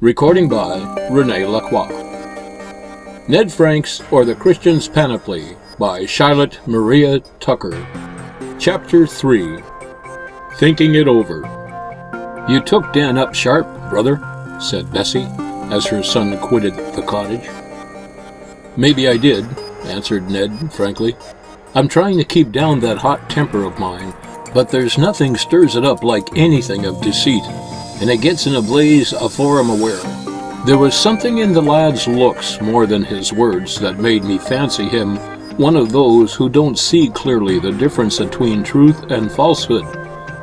Recording by Renee Lacroix. Ned Franks, or the Christian's Panoply, by Charlotte Maria Tucker. Chapter 3. Thinking It Over. "You took Dan up sharp, brother," said Bessie, as her son quitted the cottage. "Maybe I did," answered Ned frankly. "I'm trying to keep down that hot temper of mine, but there's nothing stirs it up like anything of deceit, and it gets in a blaze afore I'm aware." There was something in the lad's looks more than his words that made me fancy him one of those who don't see clearly the difference between truth and falsehood,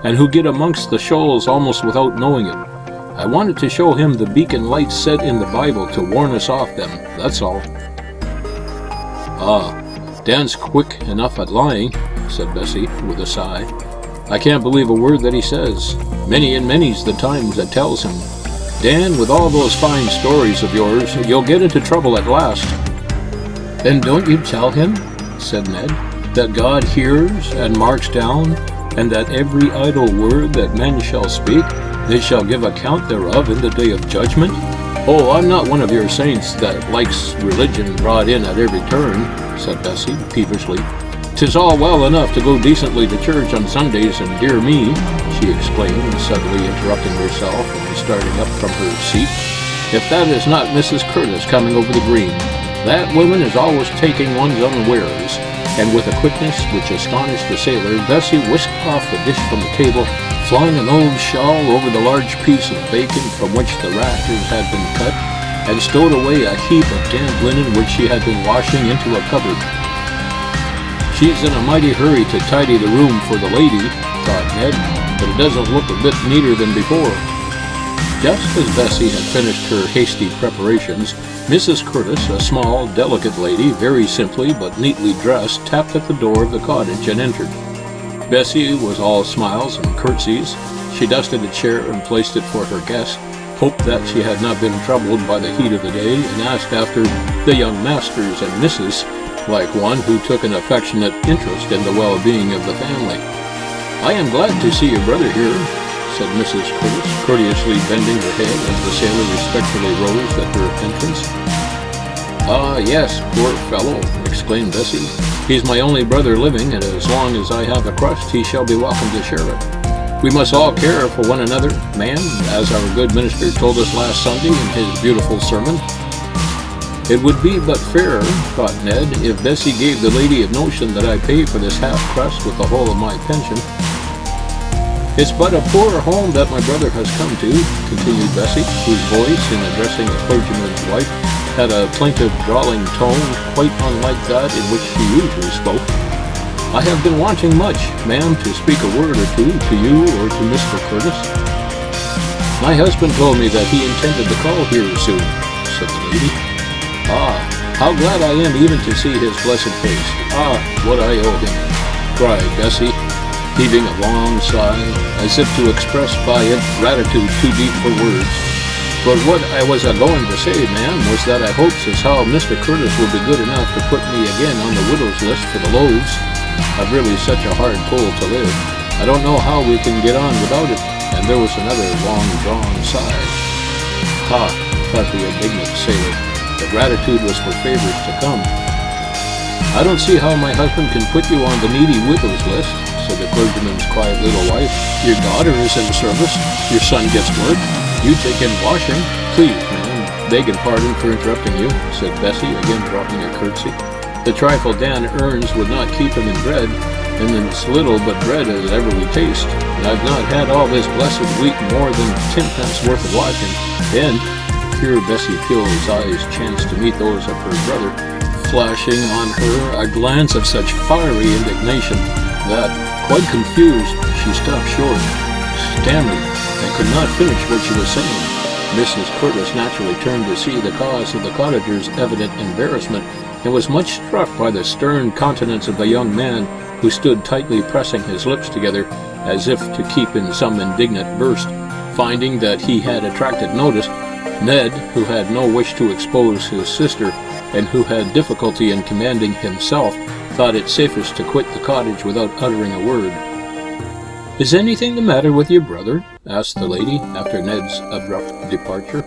and who get amongst the shoals almost without knowing it. I wanted to show him the beacon lights set in the Bible to warn us off them, that's all. "Ah, Dan's quick enough at lying," said Bessie with a sigh. "I can't believe a word that he says. Many and many's the times that tells him, 'Dan, with all those fine stories of yours, you'll get into trouble at last.'" "Then don't you tell him," said Ned, "that God hears and marks down, and that every idle word that men shall speak, they shall give account thereof in the day of judgment?" "Oh, I'm not one of your saints that likes religion brought in at every turn," said Bessie peevishly. "'Tis all well enough to go decently to church on Sundays, and dear me," she exclaimed, suddenly interrupting herself and starting up from her seat, "if that is not Mrs. Curtis coming over the green. That woman is always taking one's unawares." And with a quickness which astonished the sailor, Bessie whisked off the dish from the table, flung an old shawl over the large piece of bacon from which the rafters had been cut, and stowed away a heap of damp linen which she had been washing into a cupboard. "She's in a mighty hurry to tidy the room for the lady," thought Ned, "but it doesn't look a bit neater than before." Just as Bessie had finished her hasty preparations, Mrs. Curtis, a small, delicate lady, very simply but neatly dressed, tapped at the door of the cottage and entered. Bessie was all smiles and curtsies. She dusted a chair and placed it for her guest, hoped that she had not been troubled by the heat of the day, and asked after the young masters and misses, like one who took an affectionate interest in the well-being of the family. "I am glad to see your brother here," said Mrs. Curtis, courteously bending her head as the sailor respectfully rose at her entrance. "Ah, yes, poor fellow," exclaimed Bessie. "He's my only brother living, and as long as I have a crust, he shall be welcome to share it. We must all care for one another, ma'am, as our good minister told us last Sunday in his beautiful sermon." "It would be but fair," thought Ned, "if Bessie gave the lady a notion that I pay for this half crust with the whole of my pension." "It's but a poor home that my brother has come to," continued Bessie, whose voice, in addressing a clergyman's wife, had a plaintive, drawling tone quite unlike that in which she usually spoke. "I have been wanting much, ma'am, to speak a word or two to you or to Mr. Curtis." "My husband told me that he intended to call here soon," said the lady. "Ah, how glad I am even to see his blessed face. Ah, what I owe him," cried Bessie, heaving a long sigh, as if to express by it gratitude too deep for words. "But what I was a-going to say, ma'am, was that I hopes as how Mr. Curtis will be good enough to put me again on the widow's list for the loaves. I've really such a hard pull to live. I don't know how we can get on without it." And there was another long-drawn sigh. "Ha," thought the indignant sailor, "the gratitude was for favors to come." "I don't see how my husband can put you on the needy widow's list," said the clergyman's quiet little wife. "Your daughter is in service, your son gets work, you take in washing." "Please, ma'am, begging pardon for interrupting you," said Bessie, again dropping a curtsy. "The trifle Dan earns would not keep him in bread, and it's little but bread as ever we taste. And I've not had all this blessed week more than 10 pence worth of washing." And here Bessie Pill's eyes chanced to meet those of her brother, flashing on her a glance of such fiery indignation that, quite confused, she stopped short, stammered, and could not finish what she was saying. Mrs. Curtis naturally turned to see the cause of the cottagers' evident embarrassment, and was much struck by the stern countenance of the young man, who stood tightly pressing his lips together, as if to keep in some indignant burst. Finding that he had attracted notice, Ned, who had no wish to expose his sister, and who had difficulty in commanding himself, thought it safest to quit the cottage without uttering a word. "Is anything the matter with your brother?" asked the lady, after Ned's abrupt departure.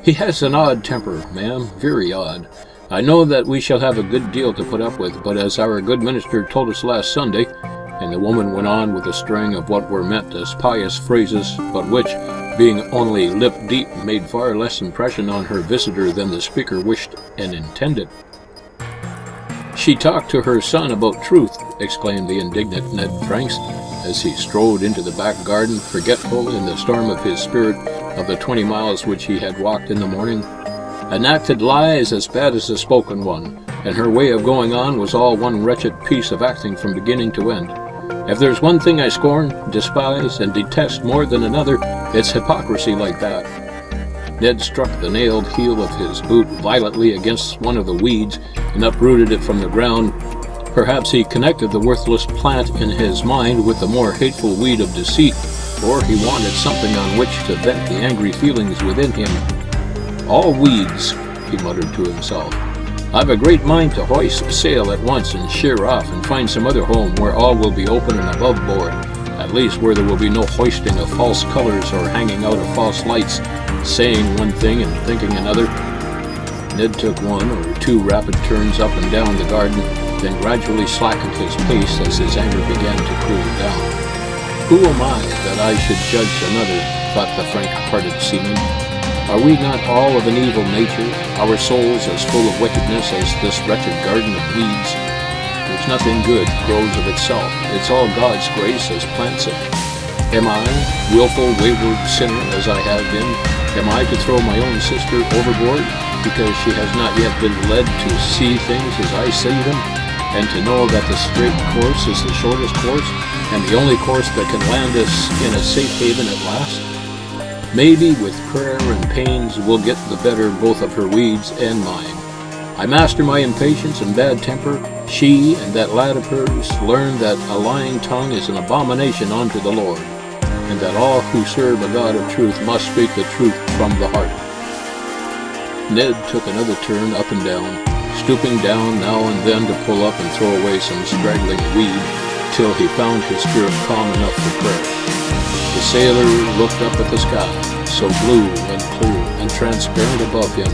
He has an odd temper, ma'am, very odd. I know that we shall have a good deal to put up with, but as our good minister told us last Sunday," and the woman went on with a string of what were meant as pious phrases, but which, being only lip-deep, made far less impression on her visitor than the speaker wished and intended. "She talked to her son about truth," exclaimed the indignant Ned Franks, as he strode into the back garden, forgetful in the storm of his spirit of the 20 miles which he had walked in the morning. "An acted lie is as bad as a spoken one, and her way of going on was all one wretched piece of acting from beginning to end. If there's one thing I scorn, despise, and detest more than another, it's hypocrisy like that." Ned struck the nailed heel of his boot violently against one of the weeds and uprooted it from the ground. Perhaps he connected the worthless plant in his mind with the more hateful weed of deceit, or he wanted something on which to vent the angry feelings within him. "All weeds," he muttered to himself. "I've a great mind to hoist sail at once and sheer off and find some other home where all will be open and above board, at least where there will be no hoisting of false colors or hanging out of false lights, saying one thing and thinking another." Ned took one or two rapid turns up and down the garden, then gradually slackened his pace as his anger began to cool down. "Who am I that I should judge another?" thought the frank-hearted seaman. "Are we not all of an evil nature, our souls as full of wickedness as this wretched garden of weeds? There's nothing good grows of itself. It's all God's grace as plants it. Am I, willful, wayward sinner as I have been, am I to throw my own sister overboard because she has not yet been led to see things as I see them, and to know that the straight course is the shortest course, and the only course that can land us in a safe haven at last? Maybe with prayer and pains we'll get the better both of her weeds and mine. I master my impatience and bad temper. She and that lad of hers learn that a lying tongue is an abomination unto the Lord, and that all who serve a God of truth must speak the truth from the heart." Ned took another turn up and down, stooping down now and then to pull up and throw away some straggling weed, till he found his spirit calm enough for prayer. The sailor looked up at the sky, so blue and clear and transparent above him,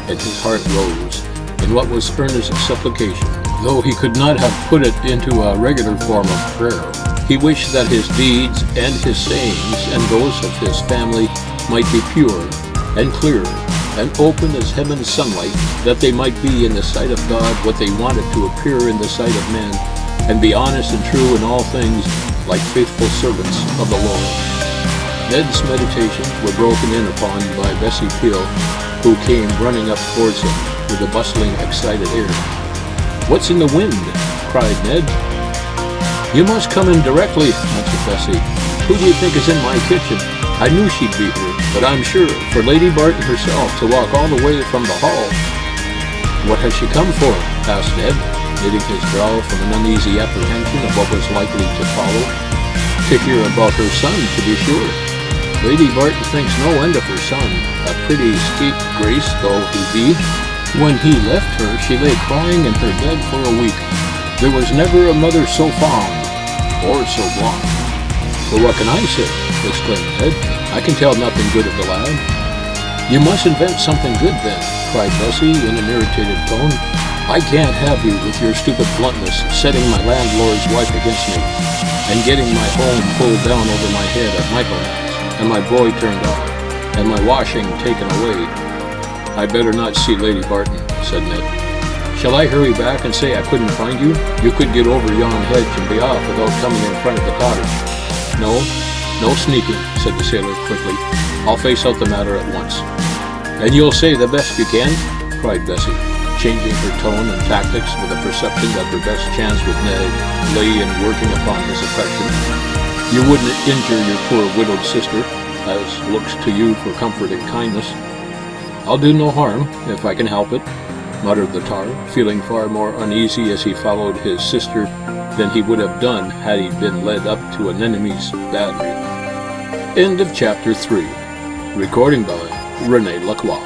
and his heart rose in what was earnest supplication, though he could not have put it into a regular form of prayer. He wished that his deeds and his sayings and those of his family might be pure and clear and open as heaven's sunlight, that they might be in the sight of God what they wanted to appear in the sight of men, and be honest and true in all things, like faithful servants of the Lord. Ned's meditations were broken in upon by Bessie Peel, who came running up towards him with a bustling, excited air. "What's in the wind?" cried Ned. "You must come in directly," answered Bessie. "Who do you think is in my kitchen? I knew she'd be here, but I'm sure, for Lady Barton herself to walk all the way from the hall." "What has she come for?" asked Ned, knitting his brow from an uneasy apprehension of what was likely to follow. "To hear about her son, to be sure. Lady Barton thinks no end of her son, a pretty scapegrace though he be. When he left her, she lay crying in her bed for a week. There was never a mother so fond, or so blind." "Well, what can I say?" exclaimed Ned. "I can tell nothing good of the lad." "You must invent something good then," cried Bessie in an irritated tone. "I can't have you with your stupid bluntness setting my landlord's wife against me, and getting my home pulled down over my head at Michaelmas, and my boy turned off, and my washing taken away." "I'd better not see Lady Barton," said Ned. "Shall I hurry back and say I couldn't find you? You could get over yon hedge and be off without coming in front of the cottage." No sneaking," said the sailor quickly. "I'll face out the matter at once." "And you'll say the best you can?" cried Bessie, changing her tone and tactics with a perception that her best chance with Ned lay in working upon his affection. "You wouldn't injure your poor widowed sister, as looks to you for comfort and kindness." "I'll do no harm, if I can help it," muttered the tar, feeling far more uneasy as he followed his sister than he would have done had he been led up to an enemy's battery. End of chapter 3. Recording by René Lacroix.